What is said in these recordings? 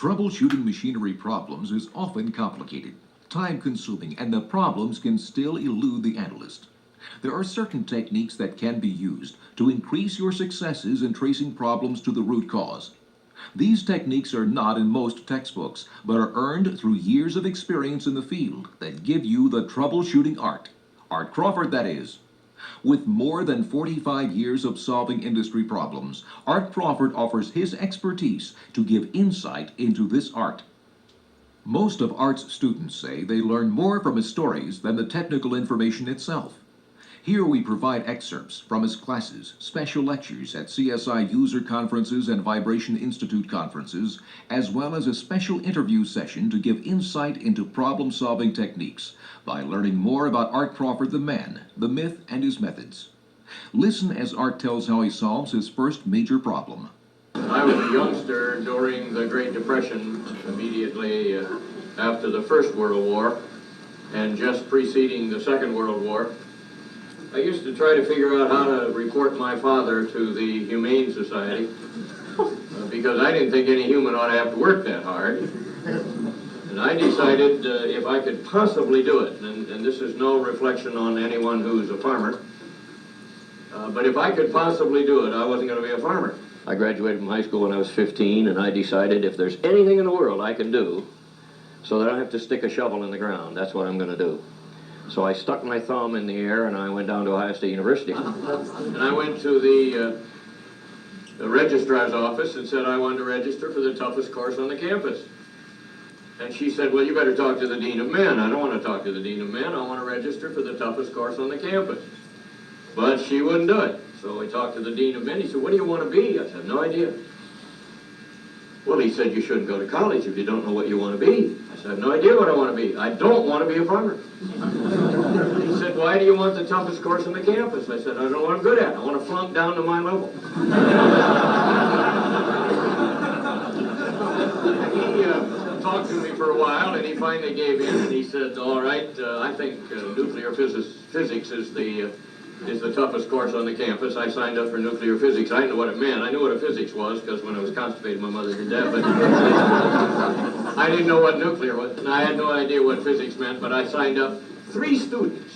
Troubleshooting machinery problems is often complicated, time-consuming, and the problems can still elude the analyst. There are certain techniques that can be used to increase your successes in tracing problems to the root cause. These techniques are not in most textbooks, but are earned through years of experience in the field that give you the troubleshooting art. Art Crawford, that is. With more than 45 years of solving industry problems, Art Crawford offers his expertise to give insight into this art. Most of Art's students say they learn more from his stories than the technical information itself. Here we provide excerpts from his classes, special lectures at CSI user conferences and Vibration Institute conferences, as well as a special interview session to give insight into problem-solving techniques by learning more about Art Crawford the man, the myth, and his methods. Listen as Art tells how he solves his first major problem. I was a youngster during the Great Depression, immediately after the First World War, and just preceding the Second World War. I used to try to figure out how to report my father to the Humane Society because I didn't think any human ought to have to work that hard. And I decided if I could possibly do it, and this is no reflection on anyone who's a farmer, but if I could possibly do it, I wasn't going to be a farmer. I graduated from high school when I was 15, and I decided if there's anything in the world I can do so that I don't have to stick a shovel in the ground, that's what I'm going to do. So I stuck my thumb in the air and I went down to Ohio State University. And I went to the registrar's office and said I wanted to register for the toughest course on the campus. And she said, well, you better talk to the Dean of Men. I don't want to talk to the Dean of Men. I want to register for the toughest course on the campus. But she wouldn't do it. So I talked to the Dean of Men. He said, what do you want to be? I said, no idea. Well, he said, you shouldn't go to college if you don't know what you want to be. I said, I have no idea what I want to be. I don't want to be a farmer. He said, why do you want the toughest course on the campus? I said, I don't know what I'm good at. I want to flunk down to my level. He talked to me for a while, and he finally gave in, and he said, all right, I think nuclear physics is the toughest course on the campus. I signed up for nuclear physics. I didn't know what it meant. I knew what a physics was because when I was constipated, my mother did that. But I didn't know what nuclear was, and I had no idea what physics meant. But I signed up 3 students,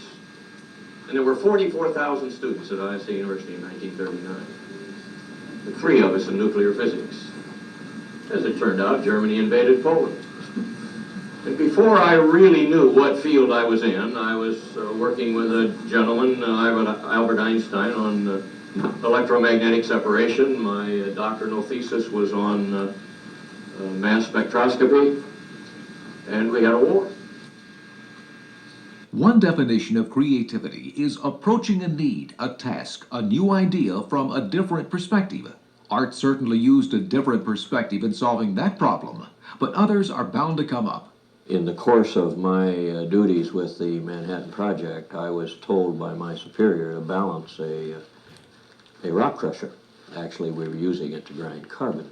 and there were 44,000 students at Ohio State University in 1939. The 3 of us in nuclear physics. As it turned out, Germany invaded Poland. And before I really knew what field I was in, I was working with a gentleman, Albert Einstein, on electromagnetic separation. My doctoral thesis was on mass spectroscopy, and we had a war. One definition of creativity is approaching a need, a task, a new idea from a different perspective. Art certainly used a different perspective in solving that problem, but others are bound to come up. In the course of my duties with the Manhattan Project, I was told by my superior to balance a rock crusher. Actually, we were using it to grind carbon.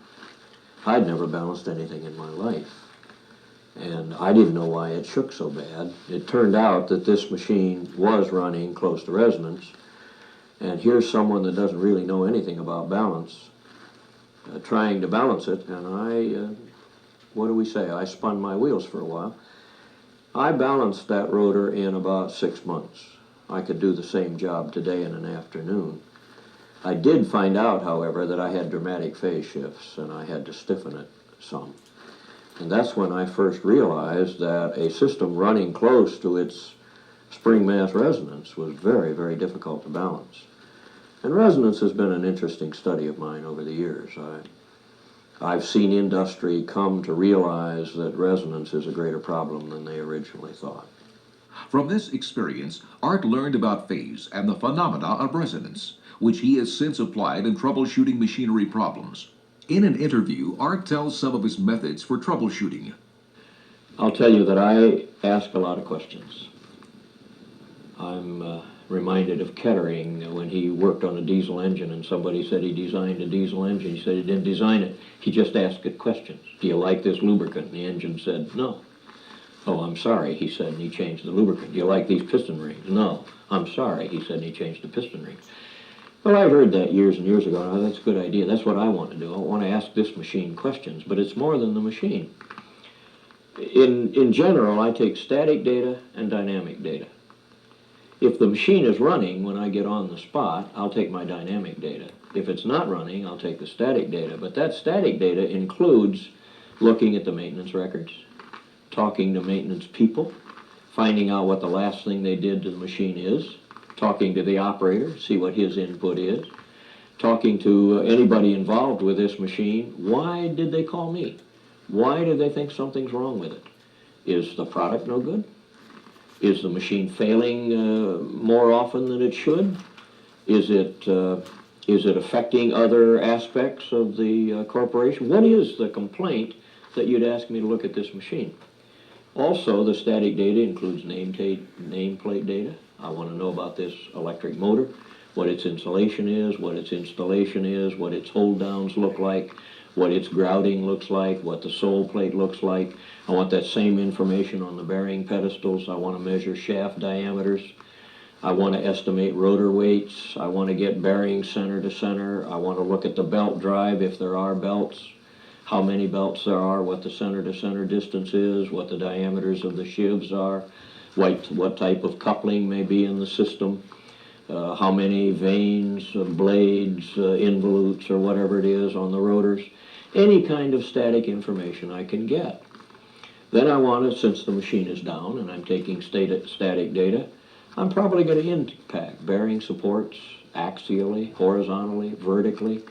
I'd never balanced anything in my life, and I didn't know why it shook so bad. It turned out that this machine was running close to resonance, and here's someone that doesn't really know anything about balance trying to balance it, and what do we say? I spun my wheels for a while. I balanced that rotor in about 6 months. I could do the same job today in an afternoon. I did find out, however, that I had dramatic phase shifts and I had to stiffen it some. And that's when I first realized that a system running close to its spring mass resonance was very, very difficult to balance. And resonance has been an interesting study of mine over the years. I've seen industry come to realize that resonance is a greater problem than they originally thought. From this experience, Art learned about phase and the phenomena of resonance, which he has since applied in troubleshooting machinery problems. In an interview, Art tells some of his methods for troubleshooting. I'll tell you that I ask a lot of questions. I'm reminded of Kettering when he worked on a diesel engine and somebody said he designed a diesel engine. He said he didn't design it. He just asked it questions. Do you like this lubricant? And the engine said no. Oh, I'm sorry, he said, and he changed the lubricant. Do you like these piston rings? No. I'm sorry, he said, and he changed the piston rings. Well, I heard that years and years ago. Now, that's a good idea. That's what I want to do. I want to ask this machine questions, but it's more than the machine. In general, I take static data and dynamic data. If the machine is running when I get on the spot, I'll take my dynamic data. If it's not running, I'll take the static data. But that static data includes looking at the maintenance records, talking to maintenance people, finding out what the last thing they did to the machine is, talking to the operator, see what his input is, talking to anybody involved with this machine. Why did they call me? Why do they think something's wrong with it? Is the product no good? Is the machine failing more often than it should? Is it affecting other aspects of the corporation? What is the complaint that you'd ask me to look at this machine? Also, the static data includes nameplate data. I want to know about this electric motor, what its insulation is, what its installation is, what its hold downs look like, what its grouting looks like, what the sole plate looks like. I want that same information on the bearing pedestals. I want to measure shaft diameters. I want to estimate rotor weights. I want to get bearings center to center. I want to look at the belt drive if there are belts, how many belts there are, what the center to center distance is, what the diameters of the sheaves are, what type of coupling may be in the system, how many vanes, blades, involutes, or whatever it is on the rotors. Any kind of static information I can get. Then I want to, since the machine is down and I'm taking static data, I'm probably going to impact bearing supports axially, horizontally, vertically.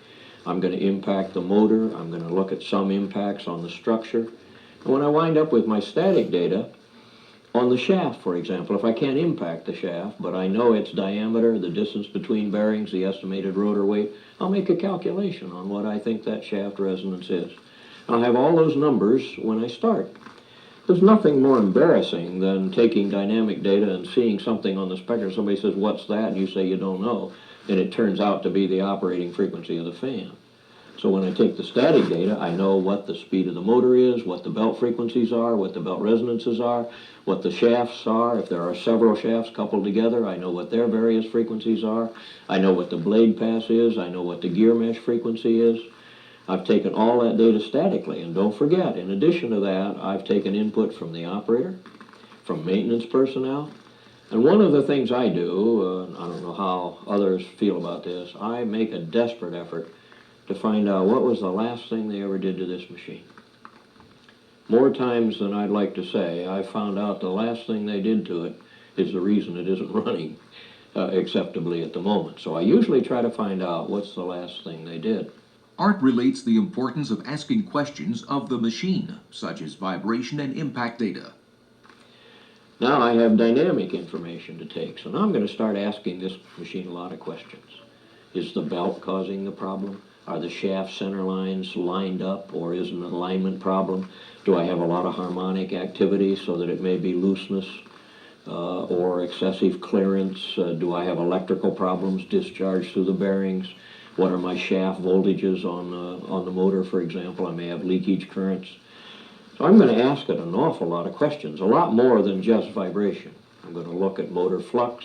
I'm going to impact the motor. I'm going to look at some impacts on the structure. And when I wind up with my static data, on the shaft, for example, if I can't impact the shaft, but I know its diameter, the distance between bearings, the estimated rotor weight, I'll make a calculation on what I think that shaft resonance is. I'll have all those numbers when I start. There's nothing more embarrassing than taking dynamic data and seeing something on the spectrum. Somebody says, "What's that?" and you say you don't know, and it turns out to be the operating frequency of the fan. So when I take the static data, I know what the speed of the motor is, what the belt frequencies are, what the belt resonances are, what the shafts are. If there are several shafts coupled together, I know what their various frequencies are. I know what the blade pass is. I know what the gear mesh frequency is. I've taken all that data statically. And don't forget, in addition to that, I've taken input from the operator, from maintenance personnel. And one of the things I do, I don't know how others feel about this, I make a desperate effort to find out what was the last thing they ever did to this machine. More times than I'd like to say, I found out the last thing they did to it is the reason it isn't running acceptably at the moment. So I usually try to find out what's the last thing they did. Art relates the importance of asking questions of the machine, such as vibration and impact data. Now I have dynamic information to take, so now I'm going to start asking this machine a lot of questions. Is the belt causing the problem? Are the shaft center lines lined up, or is it an alignment problem? Do I have a lot of harmonic activity so that it may be looseness or excessive clearance? Do I have electrical problems discharged through the bearings? What are my shaft voltages on the motor, for example? I may have leakage currents. So I'm going to ask it an awful lot of questions, a lot more than just vibration. I'm going to look at motor flux,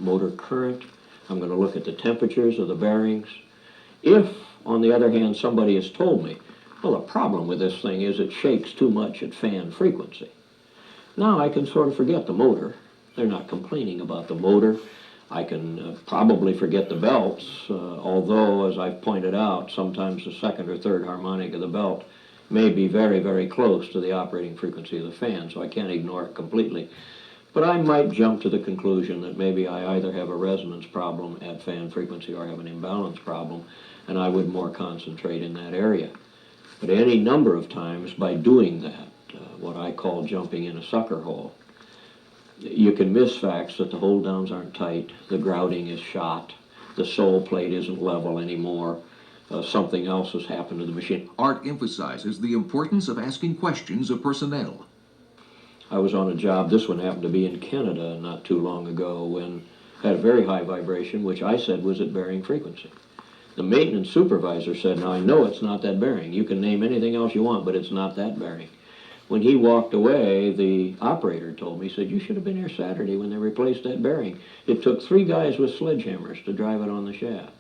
motor current. I'm going to look at the temperatures of the bearings. If, on the other hand, somebody has told me, well, the problem with this thing is it shakes too much at fan frequency, now I can sort of forget the motor. They're not complaining about the motor. I can probably forget the belts, although, as I've pointed out, sometimes the second or third harmonic of the belt may be very, very close to the operating frequency of the fan, so I can't ignore it completely. But I might jump to the conclusion that maybe I either have a resonance problem at fan frequency or I have an imbalance problem, and I would more concentrate in that area. But any number of times by doing that, what I call jumping in a sucker hole, you can miss facts that the hold downs aren't tight, the grouting is shot, the sole plate isn't level anymore, something else has happened to the machine. Art emphasizes the importance of asking questions of personnel. I was on a job, this one happened to be in Canada not too long ago, when I had a very high vibration, which I said was at bearing frequency. The maintenance supervisor said, now I know it's not that bearing. You can name anything else you want, but it's not that bearing. When he walked away, the operator told me, he said, "You should have been here Saturday when they replaced that bearing. It took 3 guys with sledgehammers to drive it on the shaft."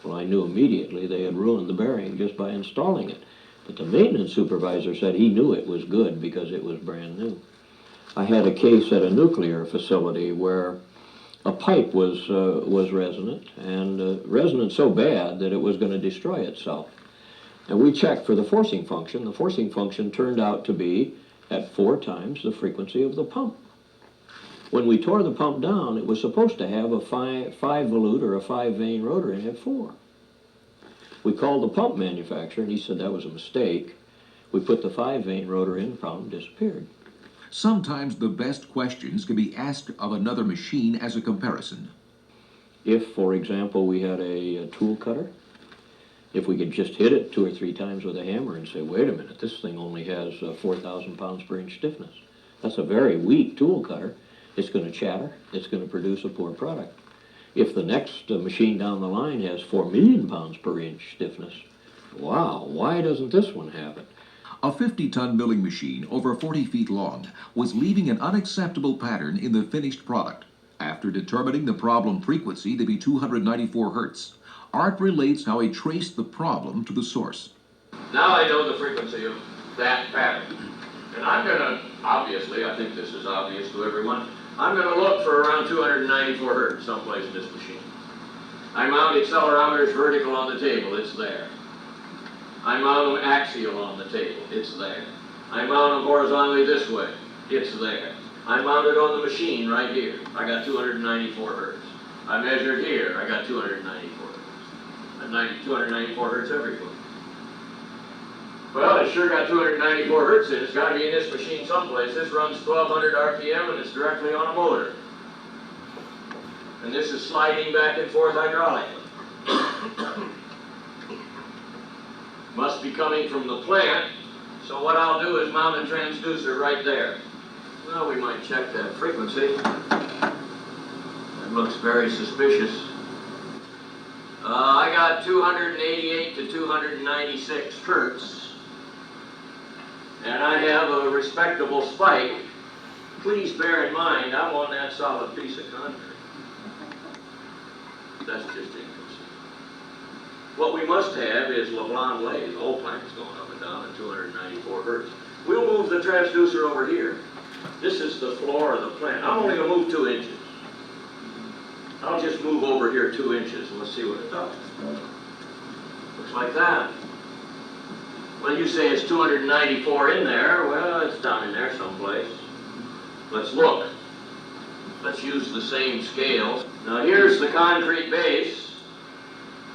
Well, I knew immediately they had ruined the bearing just by installing it. But the maintenance supervisor said he knew it was good because it was brand new. I had a case at a nuclear facility where a pipe was resonant, and resonant so bad that it was going to destroy itself. And we checked for the forcing function. The forcing function turned out to be at 4 times the frequency of the pump. When we tore the pump down, it was supposed to have a 5-volute or a 5-vein rotor in it 4. We called the pump manufacturer, and he said that was a mistake. We put the 5-vein rotor in, the problem disappeared. Sometimes the best questions can be asked of another machine as a comparison. If, for example, we had a tool cutter, if we could just hit it 2 or 3 times with a hammer and say, wait a minute, this thing only has 4,000 pounds per inch stiffness. That's a very weak tool cutter. It's going to chatter. It's going to produce a poor product. If the next machine down the line has 4 million pounds per inch stiffness, wow, why doesn't this one have it? A 50-ton milling machine over 40 feet long was leaving an unacceptable pattern in the finished product. After determining the problem frequency to be 294 hertz, Art relates how he traced the problem to the source. Now I know the frequency of that pattern. And I'm going to, obviously, I think this is obvious to everyone, I'm going to look for around 294 hertz someplace in this machine. I mount accelerometers vertical on the table, it's there. I mount them axial on the table, it's there. I mount them horizontally this way, it's there. I mount it on the machine right here, I got 294 hertz. I measured here, I got 294 hertz. 294 hertz everywhere. Well, it sure got 294 hertz in. It's got to be in this machine someplace. This runs 1200 RPM and it's directly on a motor. And this is sliding back and forth hydraulically. Must be coming from the plant. So what I'll do is mount a transducer right there. Well, we might check that frequency. That looks very suspicious. I got 288 to 296 hertz, and I have a respectable spike. Please bear in mind, I'm on that solid piece of concrete. That's just inconsistent. What we must have is LeBlanc lathe. The whole plant's going up and down at 294 hertz. We'll move the transducer over here. This is the floor of the plant. I'm only going to move 2 inches. I'll just move over here 2 inches and let's see what it does. Looks like that. Well, you say it's 294 in there. Well, it's down in there someplace. Let's look. Let's use the same scales. Now here's the concrete base,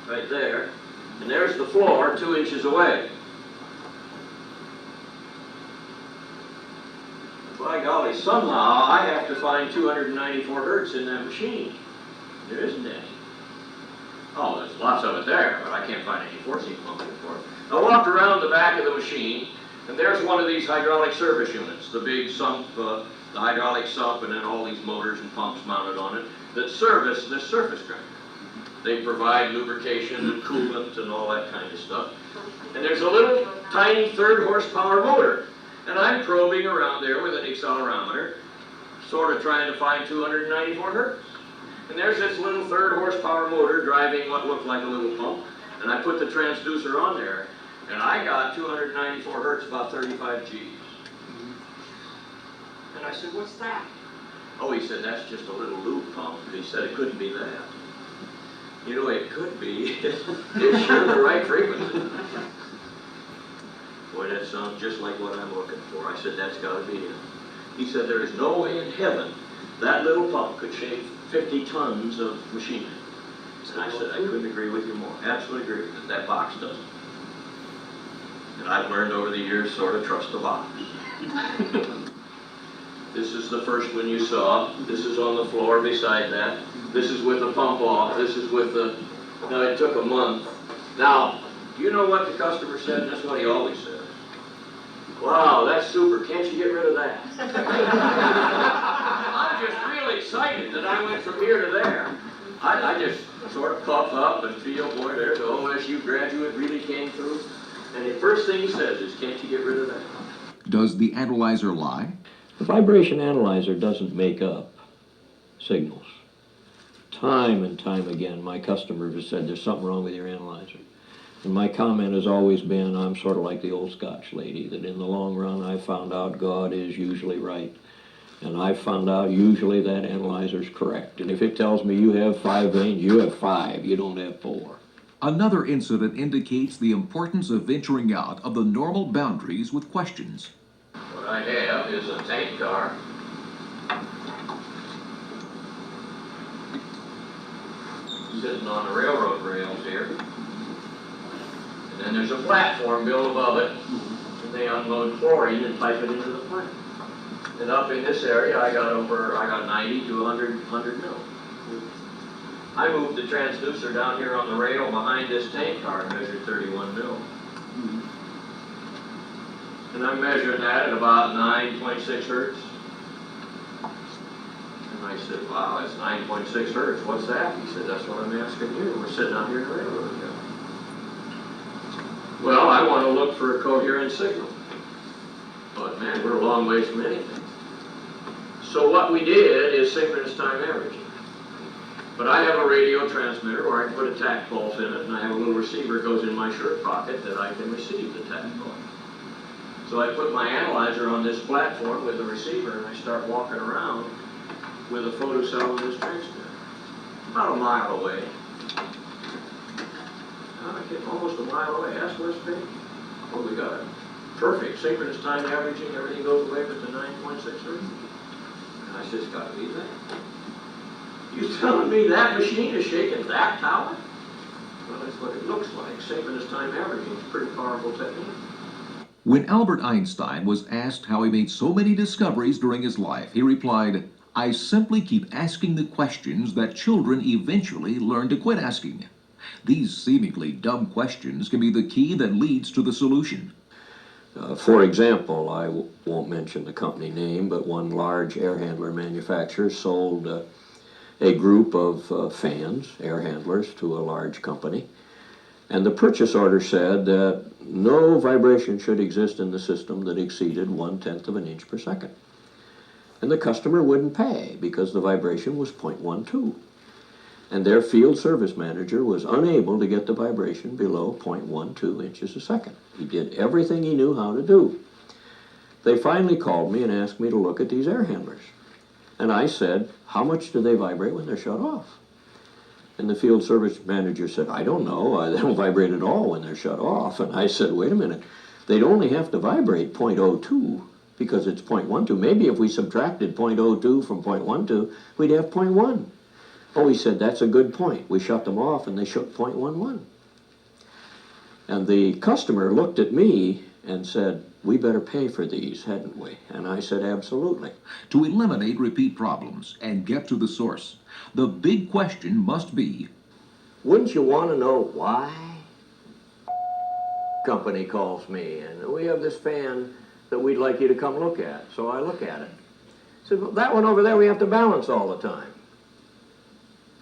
right there. And there's the floor 2 inches away. By golly, somehow I have to find 294 hertz in that machine. There isn't any. Oh, there's lots of it there, but I can't find any forcing function for it. I walked around the back of the machine, and there's one of these hydraulic service units, the big sump, the hydraulic sump, and then all these motors and pumps mounted on it that service this surface grinder. They provide lubrication and coolant and all that kind of stuff. And there's a little tiny 3rd horsepower motor, and I'm probing around there with an accelerometer, sort of trying to find 294 hertz. And there's this little 3rd horsepower motor driving what looked like a little pump. And I put the transducer on there, and I got 294 hertz, about 35 Gs. And I said, what's that? Oh, he said, that's just a little lube pump. He said it couldn't be that. You know, it could be. It's sure the right frequency. Boy, that sounds just like what I'm looking for. I said, that's got to be it. He said, there is no way in heaven that little pump could shave 50 tons of machinery. And I said, I couldn't agree with you more. Absolutely agree with you. That box doesn't. And I've learned over the years sort of trust the box. This is the first one you saw. This is on the floor beside that. This is with the pump off. This is with the... Now, it took a month. Now, you know what the customer said? That's what he always says. Wow, that's super. Can't you get rid of that? I'm just real excited that I went from here to there. I just sort of puff up and feel, boy, there's an OSU graduate really came through. And the first thing he says is, can't you get rid of that? Does the analyzer lie? The vibration analyzer doesn't make up signals. Time and time again, my customers have said there's something wrong with your analyzer. And my comment has always been, I'm sort of like the old Scotch lady, that in the long run I found out God is usually right. And I found out usually that analyzer's correct. And if it tells me you have 5 veins, you have 5, you don't have 4. Another incident indicates the importance of venturing out of the normal boundaries with questions. What I have is a tank car. Sitting on the railroad rails here. And then there's a platform built above it. And they unload chlorine and pipe it into the plant. And up in this area, I got 90 to 100 mil. I moved the transducer down here on the rail behind this tank car and measured 31 mil. And I'm measuring that at about 9.6 hertz. And I said, wow, that's 9.6 hertz. What's that? He said, that's what I'm asking you. We're sitting out here in the railroad. Well, I want to look for a coherent signal. But man, we're a long ways from anything. So what we did is synchronous time averaging. But I have a radio transmitter where I can put a tack pulse in it, and I have a little receiver that goes in my shirt pocket that I can receive the tack pulse. So I put my analyzer on this platform with the receiver, and I start walking around with a photocell in this transmitter. About a mile away. I get almost a mile away. Ask West Bay. Well, we got it. Perfect. Synchronous time averaging, everything goes away but the 9.6 hertz. And I said, it's got to be that. You telling me that machine is shaking that tower? Well, that's what it looks like. Synchronous time averaging is a pretty powerful technique. When Albert Einstein was asked how he made so many discoveries during his life, he replied, I simply keep asking the questions that children eventually learn to quit asking. These seemingly dumb questions can be the key that leads to the solution. For example, I won't mention the company name, but one large air handler manufacturer sold a group of fans, air handlers, to a large company. And the purchase order said that no vibration should exist in the system that exceeded 1/10 of an inch per second. And the customer wouldn't pay because the vibration was 0.12. And their field service manager was unable to get the vibration below 0.12 inches a second. He did everything he knew how to do. They finally called me and asked me to look at these air handlers. And I said, how much do they vibrate when they're shut off? And the field service manager said, I don't know. They don't vibrate at all when they're shut off. And I said, wait a minute. They'd only have to vibrate 0.02 because it's 0.12. Maybe if we subtracted 0.02 from 0.12, we'd have 0.1. Oh, he said, that's a good point. We shut them off and they shook 0.11. And the customer looked at me and said, we better pay for these, hadn't we? And I said, absolutely. To eliminate repeat problems and get to the source, the big question must be, wouldn't you want to know why? Company calls me and we have this fan that we'd like you to come look at. So I look at it. I said, well, that one over there we have to balance all the time.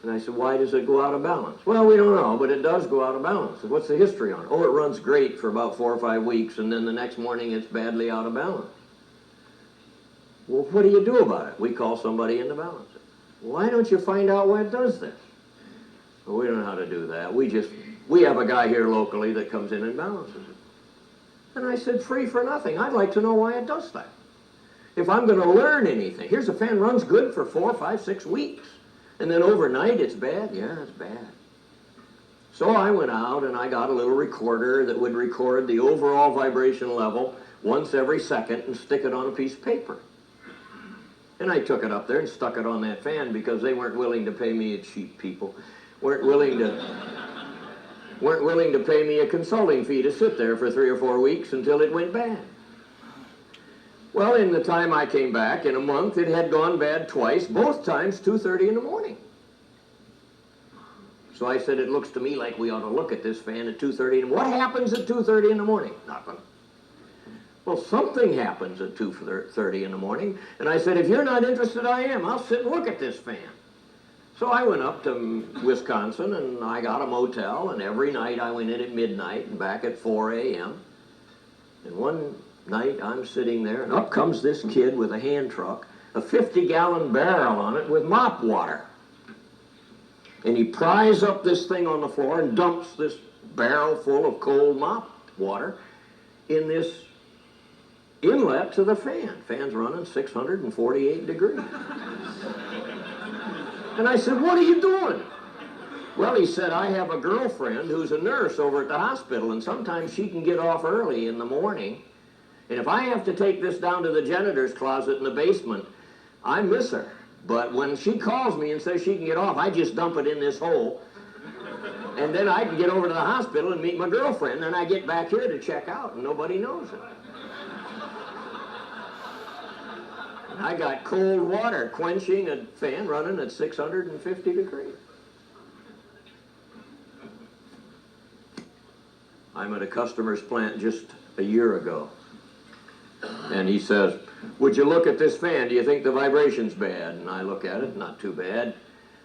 And I said, why does it go out of balance? Well, we don't know, but it does go out of balance. What's the history on it? Oh, it runs great for about 4 or 5 weeks, and then the next morning it's badly out of balance. Well, what do you do about it? We call somebody in to balance it. Why don't you find out why it does this? Well, we don't know how to do that. We have a guy here locally that comes in and balances it. And I said, free for nothing. I'd like to know why it does that. If I'm going to learn anything, here's a fan runs good for 4, 5, 6 weeks. And then overnight, it's bad? Yeah, it's bad. So I went out and I got a little recorder that would record the overall vibration level once every second and stick it on a piece of paper. And I took it up there and stuck it on that fan because they weren't willing to pay me, cheap people, weren't willing to pay me a consulting fee to sit there for 3 or 4 weeks until it went bad. Well, in the time I came back, in a month, it had gone bad twice, both times 2:30 in the morning. So I said, it looks to me like we ought to look at this fan at 2:30. And what happens at 2:30 in the morning? Nothing. Well, something happens at 2:30 in the morning. And I said, if you're not interested, I am. I'll sit and look at this fan. So I went up to Wisconsin, and I got a motel, and every night I went in at midnight and back at 4 a.m. And one night, I'm sitting there, and up comes this kid with a hand truck, a 50-gallon barrel on it with mop water. And he pries up this thing on the floor and dumps this barrel full of cold mop water in this inlet to the fan. Fan's running 648 degrees. And I said, "What are you doing?" "Well," he said, "I have a girlfriend who's a nurse over at the hospital, and sometimes she can get off early in the morning. And if I have to take this down to the janitor's closet in the basement, I miss her. But when she calls me and says she can get off, I just dump it in this hole. And then I can get over to the hospital and meet my girlfriend, and I get back here to check out, and nobody knows it." I got cold water quenching a fan running at 650 degrees. I'm at a customer's plant just a year ago. And he says, "Would you look at this fan? Do you think the vibration's bad?" And I look at it, not too bad.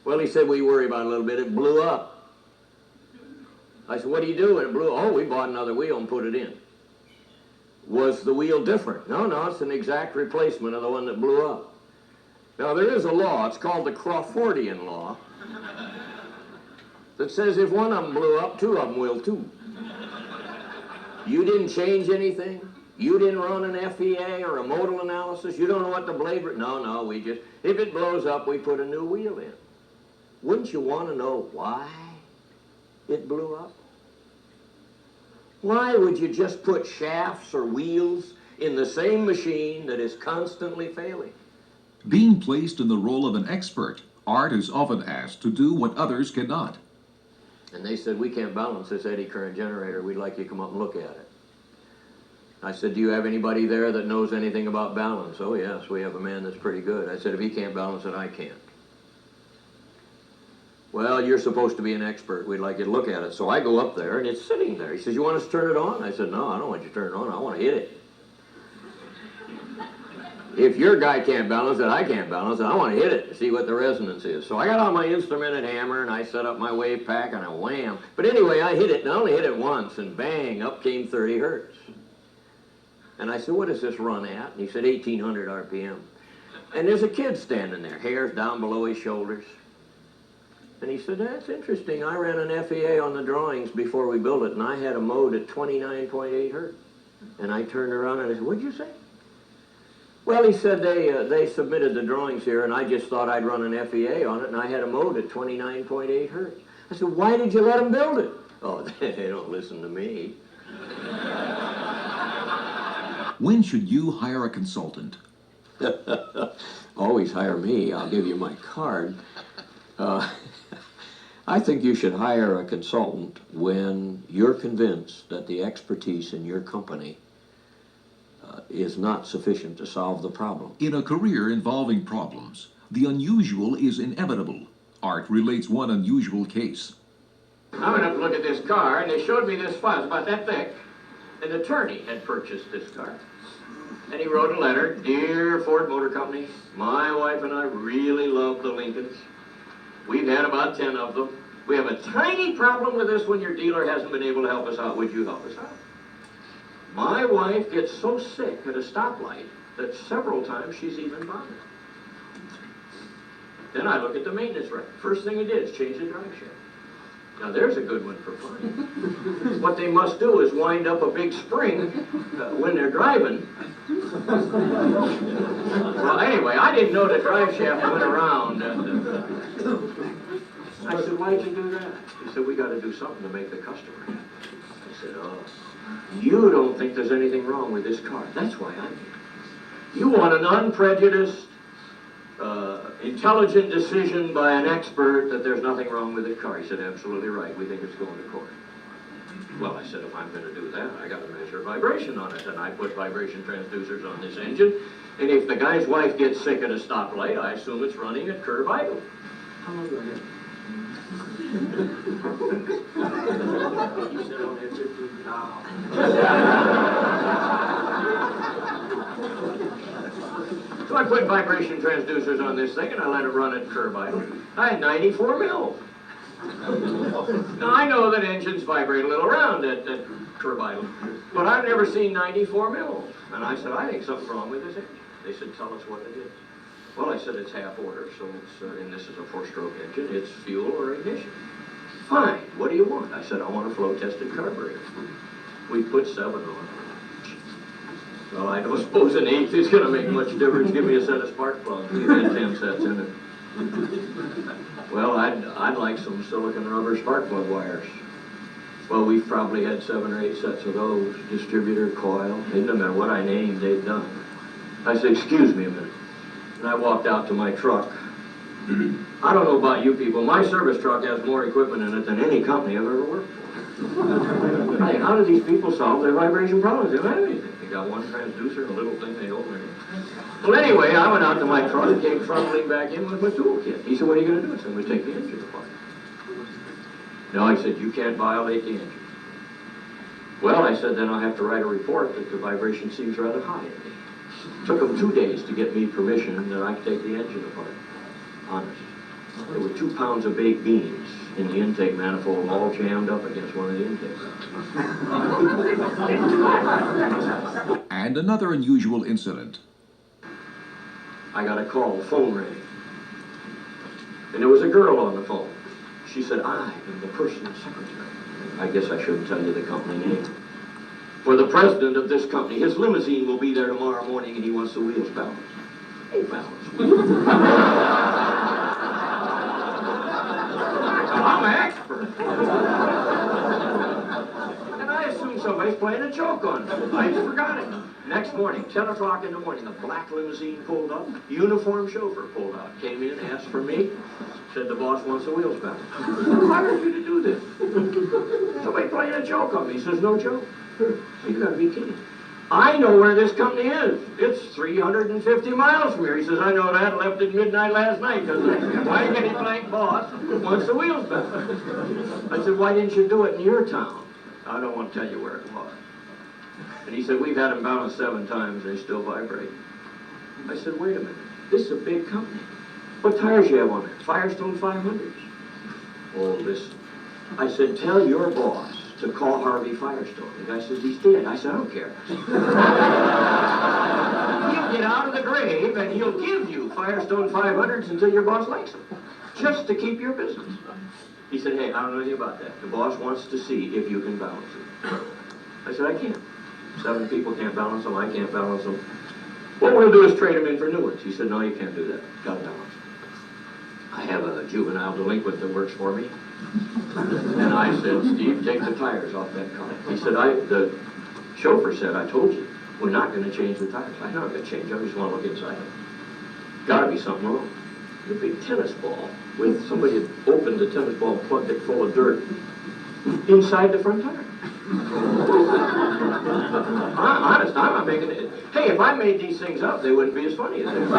"Well," he said, "we worry about it a little bit. It blew up." I said, "What do you do when it blew up?" "Oh, we bought another wheel and put it in." "Was the wheel different?" No, it's an exact replacement of the one that blew up." Now, there is a law, it's called the Crawfordian law, that says if one of them blew up, two of them will too. You didn't change anything? You didn't run an FEA or a modal analysis? You don't know what the blade... No, we just... If it blows up, we put a new wheel in. Wouldn't you want to know why it blew up? Why would you just put shafts or wheels in the same machine that is constantly failing? Being placed in the role of an expert, Art is often asked to do what others cannot. And they said, "We can't balance this eddy current generator. We'd like you to come up and look at it." I said, "Do you have anybody there that knows anything about balance?" "Oh, yes, we have a man that's pretty good." I said, "If he can't balance it, I can't." "Well, you're supposed to be an expert. We'd like you to look at it." So I go up there, and it's sitting there. He says, "You want us to turn it on?" I said, "No, I don't want you to turn it on. I want to hit it. If your guy can't balance it, I can't balance it. I want to hit it to see what the resonance is." So I got out my instrumented hammer, and I set up my wave pack, and I wham. But anyway, I hit it, and I only hit it once, and bang, up came 30 hertz. And I said, "What does this run at?" And he said, 1,800 RPM. And there's a kid standing there, hair's down below his shoulders. And he said, "That's interesting. I ran an FEA on the drawings before we built it, and I had a mode at 29.8 hertz. And I turned around and I said, "What'd you say?" "Well," he said, they submitted the drawings here, and I just thought I'd run an FEA on it, and I had a mode at 29.8 hertz. I said, "Why did you let them build it?" "Oh, they don't listen to me." When should you hire a consultant? Always hire me. I'll give you my card. I think you should hire a consultant when you're convinced that the expertise in your company is not sufficient to solve the problem. In a career involving problems, the unusual is inevitable. Art relates one unusual case. I went up to look at this car, and they showed me this file. It's about that thick. An attorney had purchased this car. And he wrote a letter, "Dear Ford Motor Company, my wife and I really love the Lincolns. We've had about 10 of them. We have a tiny problem with this one. Your dealer hasn't been able to help us out. Would you help us out? My wife gets so sick at a stoplight that several times she's even vomited." Then I look at the maintenance record. First thing he did is change the drive shaft. Now there's a good one for fun. What they must do is wind up a big spring when they're driving. Well, anyway, I didn't know the drive shaft went around. I said, "Why'd you do that?" He said, "We got to do something to make the customer happy." I said, "Oh, you don't think there's anything wrong with this car. That's why I'm here. You want an unprejudiced, intelligent decision by an expert that there's nothing wrong with the car." He said, "Absolutely right. We think it's going to court." Well, I said, if I'm going to do that, I got to measure vibration on it. And I put vibration transducers on this engine. And if the guy's wife gets sick at a stoplight, I assume it's running at curve idle. He said, "Oh, that's it. So I put vibration transducers on this thing, and I let it run at curve idle. I had 94 mils. Now, I know that engines vibrate a little around at turbine. But I've never seen 94 mils. And I said, I think something's wrong with this engine. They said, tell us what it is. Well, I said, it's half order, so it's, and this is a 4-stroke engine, it's fuel or ignition. Fine, what do you want? I said, I want a flow-tested carburetor. We put 7 on. Well, I don't suppose an 1/8 is going to make much difference. Give me a set of spark plugs. We had 10 sets in it. Well, I'd like some silicon rubber spark plug wires. Well, we've probably had 7 or 8 sets of those. Distributor, coil, it doesn't matter what I named, they've done. I said, excuse me a minute. And I walked out to my truck. I don't know about you people, my service truck has more equipment in it than any company I've ever worked for. I mean, how do these people solve their vibration problems? They don't have anything. They got one transducer, a little thing they open it. Well, anyway, I went out to my truck and came trundling back in with my toolkit. He said, what are you going to do? I said, I'm going to take the engine apart. No, I said, you can't violate the engine. Well, I said, then I'll have to write a report that the vibration seems rather high in me. Took them 2 days to get me permission that I could take the engine apart. Honest. There were 2 pounds of baked beans in the intake manifold, all jammed up against one of the intakes. And another unusual incident. I got a call, the phone rang. And there was a girl on the phone. She said, I am the personal secretary. I guess I shouldn't tell you the company name. For the president of this company, his limousine will be there tomorrow morning and he wants the wheels balanced. Hey, balanced. I'm an expert. And I assumed somebody's playing a joke on me. I forgot it. Next morning, 10 o'clock in the morning, a black limousine pulled up, uniformed chauffeur pulled out, came in, asked for me, said the boss wants the wheels back. Who hired you to do this? Somebody playing a joke on me. He says, no joke. You gotta be kidding. I know where this company is. It's 350 miles from here. He says, I know that. Left at midnight last night because the blankety blank boss wants the wheels back. I said, why didn't you do it in your town? I don't want to tell you where it was. And he said, we've had them balanced 7 times. They still vibrate. I said, wait a minute. This is a big company. What tires you have on it? Firestone 500s. Oh, listen. I said, tell your boss to call Harvey Firestone. The guy says, he's dead. I said, I don't care. He'll get out of the grave and he'll give you Firestone 500s until your boss likes them. Just to keep your business. He said, hey, I don't know anything about that. The boss wants to see if you can balance it. I said, I can't. 7 people can't balance them. I can't balance them. What we'll do is trade them in for new ones. He said, no, you can't do that. Got to balance them. I have a juvenile delinquent that works for me. And I said, Steve, take the tires off that car. He said, the chauffeur said, I told you, we're not going to change the tires. I know I'm going to change them. I just want to look inside them. Got to be something wrong. A big tennis ball with somebody had opened the tennis ball and plugged it full of dirt inside the front tire. Honest, I'm not making it. Hey, if I made these things up, they wouldn't be as funny as they are.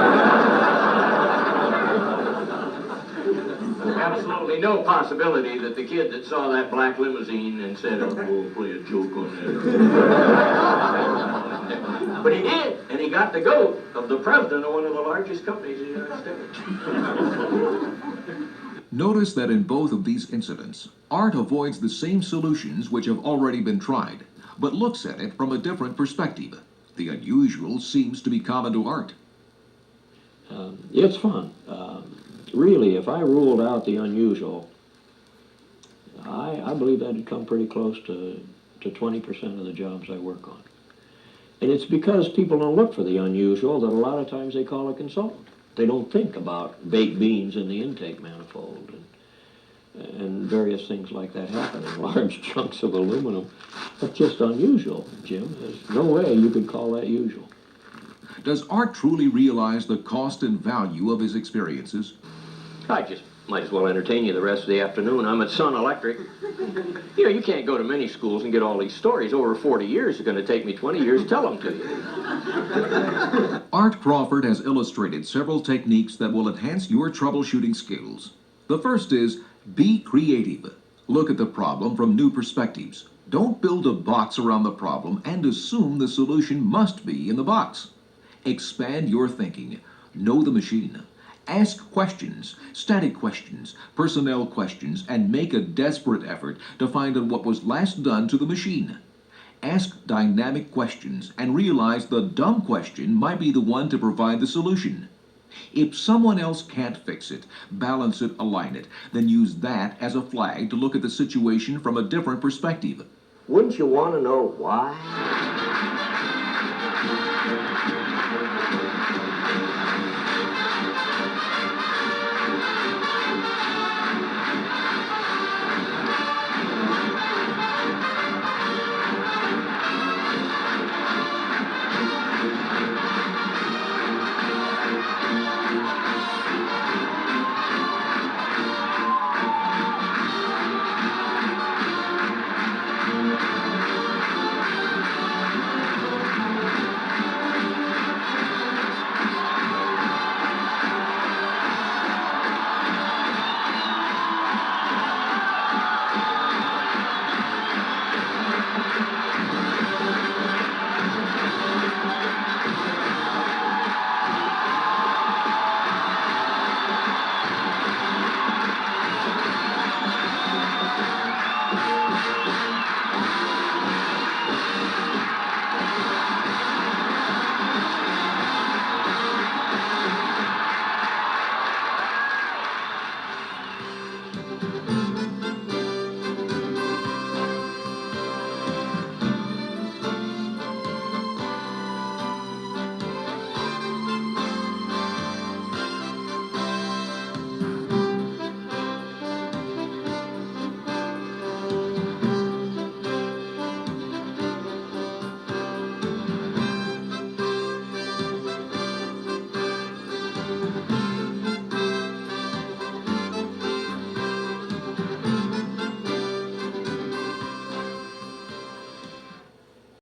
Absolutely no possibility that the kid that saw that black limousine and said, oh, we'll play a joke on that. But he did, and he got the goat of the president of one of the largest companies in the United States. Notice that in both of these incidents, Art avoids the same solutions which have already been tried, but looks at it from a different perspective. The unusual seems to be common to Art. It's fun. Really, if I ruled out the unusual, I believe that'd come pretty close to 20% of the jobs I work on. And it's because people don't look for the unusual that a lot of times they call a consultant. They don't think about baked beans in the intake manifold and various things like that happening, large chunks of aluminum. That's just unusual, Jim. There's no way you could call that usual. Does Art truly realize the cost and value of his experiences? I just might as well entertain you the rest of the afternoon. I'm at Sun Electric. You know, you can't go to many schools and get all these stories. Over 40 years, it's going to take me 20 years to tell them to you. Art Crawford has illustrated several techniques that will enhance your troubleshooting skills. The first is, be creative. Look at the problem from new perspectives. Don't build a box around the problem and assume the solution must be in the box. Expand your thinking. Know the machine. Ask questions, static questions, personnel questions, and make a desperate effort to find out what was last done to the machine. Ask dynamic questions and realize the dumb question might be the one to provide the solution. If someone else can't fix it, balance it, align it, then use that as a flag to look at the situation from a different perspective. Wouldn't you want to know why?